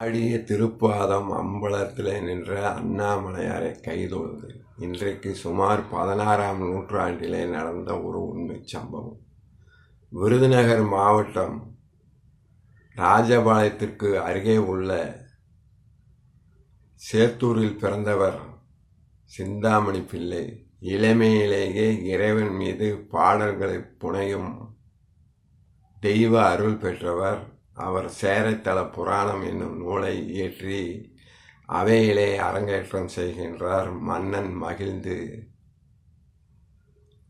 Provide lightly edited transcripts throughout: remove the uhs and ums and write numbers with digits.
ஆடிய திருப்பாதம் அம்பலத்திலே நின்ற அண்ணாமலையாரை கைதொழுது. இன்றைக்கு சுமார் 16ஆம் நூற்றாண்டிலே நடந்த ஒரு உண்மைச் சம்பவம். விருதுநகர் மாவட்டம் ராஜபாளையத்திற்கு அருகே உள்ள சேத்தூரில் பிறந்தவர் சிந்தாமணி பிள்ளை. இளமையிலேயே இறைவன் மீது பாடல்களை புனையும் தெய்வ அருள் பெற்றவர். அவர் சேரைத்தல புராணம் என்னும் நூலை இயற்றி அவையிலே அரங்கேற்றம் செய்கின்றார். மன்னன் மகிழ்ந்து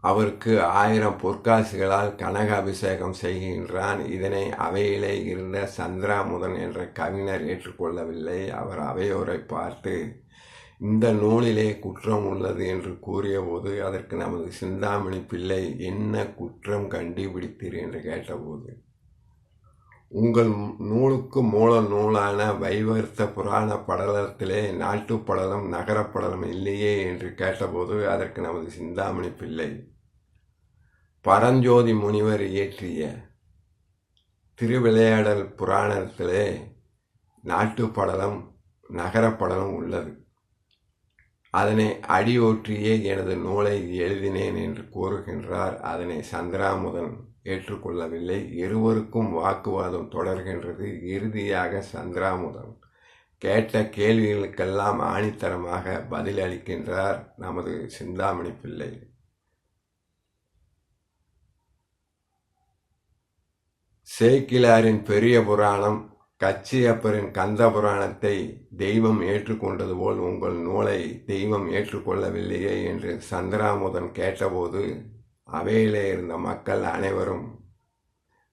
அவருக்கு 1000 பொற்காசுகளால் கனக அபிஷேகம் செய்கின்றான். இதனை அவையிலே இருந்த சந்திராமுதன் என்ற கவிஞர் ஏற்றுக்கொள்ளவில்லை. அவர் அவையோரை பார்த்து, இந்த நூலிலே குற்றம் உள்ளது என்று கூறியபோது, அதற்கு நமது சிந்தாமணி பிள்ளை, என்ன குற்றம் கண்டுபிடித்தீர் என்று கேட்டபோது, உங்கள் நூலுக்கு மூல நூலான வைவர்த்த புராண படலத்திலே நாட்டுப்படலம் நகரப்படலம் இல்லையே என்று கேட்டபோது, அதற்கு நமது சிந்தாமணி பிள்ளை, பரஞ்சோதி முனிவர் இயற்றிய திருவிளையாடல் புராணத்திலே நாட்டுப்படலம் நகரப்படலம் உள்ளது. அதனை அடியொற்றியே எனது நூலை எழுதினேன் என்று கூறுகின்றார். அதனை சந்திராமுதன் ஏற்றுக்கொள்ளவில்லை. இருவருக்கும் வாக்குவாதம் தொடர்கின்றது. இறுதியாக சந்திராமுதன் கேட்ட கேள்விகளுக்கெல்லாம் ஆணித்தரமாக பதிலளிக்கின்றார் நமது சிந்தாமணி பிள்ளை. சேக்கிழாரின் பெரிய புராணம், கச்சியப்பரின் கந்த புராணத்தை தெய்வம் ஏற்றுக்கொண்டது போல் உங்கள் நூலை தெய்வம் ஏற்றுக்கொள்ளவில்லையே என்று சந்திராமுதன் கேட்டபோது, அவையிலே இருந்த மக்கள் அனைவரும்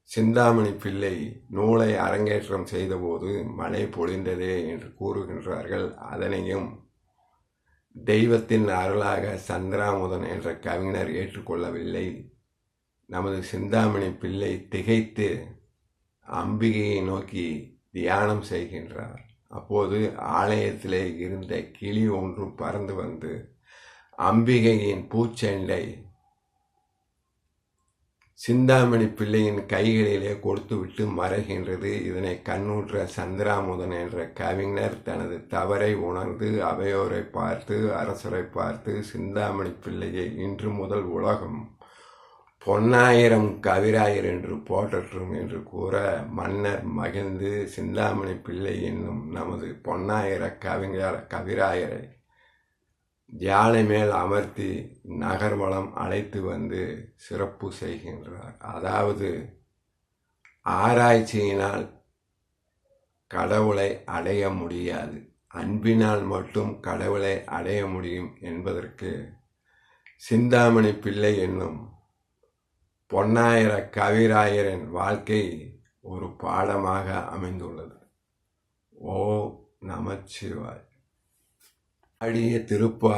சிந்தாமணி பிள்ளை நூலை அரங்கேற்றம் செய்தபோது மழை பொழிந்ததே என்று கூறுகின்றார்கள். அதனையும் தெய்வத்தின் அருளாக சந்திராமுதன் என்ற கவிஞர் ஏற்றுக்கொள்ளவில்லை. நமது சிந்தாமணி பிள்ளை திகைத்து அம்பிகையை நோக்கி தியானம் செய்கின்றார். அப்போது ஆலயத்திலே இருந்த கிளி ஒன்று பறந்து வந்து அம்பிகையின் பூச்செண்டை சிந்தாமணி பிள்ளையின் கைகளிலே கொடுத்துவிட்டு மறைகின்றது. இதனை கண்ணுற்ற சந்திராமுதன் என்ற கவிஞர் தனது தவறை உணர்ந்து அவையோரை பார்த்து, அரசரை பார்த்து, சிந்தாமணி பிள்ளையை இன்று முதல் உலகம் பொன்னாயிரம் கவிராயர் என்று போற்றற்றும் என்று கூற, மன்னர் மகிழ்ந்து சிந்தாமணி பிள்ளை என்னும் நமது பொன்னாயிர கவிராயரை யானை மேல் அமர்த்தி நகர்வலம் அழைத்து வந்து சிறப்பு செய்கின்றார். அதாவது, ஆராய்ச்சியினால் கடவுளை அடைய முடியாது, அன்பினால் மட்டும் கடவுளை அடைய முடியும் என்பதற்கு சிந்தாமணி பிள்ளை என்னும் பொன்னாயிர கவிராயரின் வாழ்க்கை ஒரு பாடமாக அமைந்துள்ளது. ஓ நமச்சிவாய். ஆடிய திருப்பா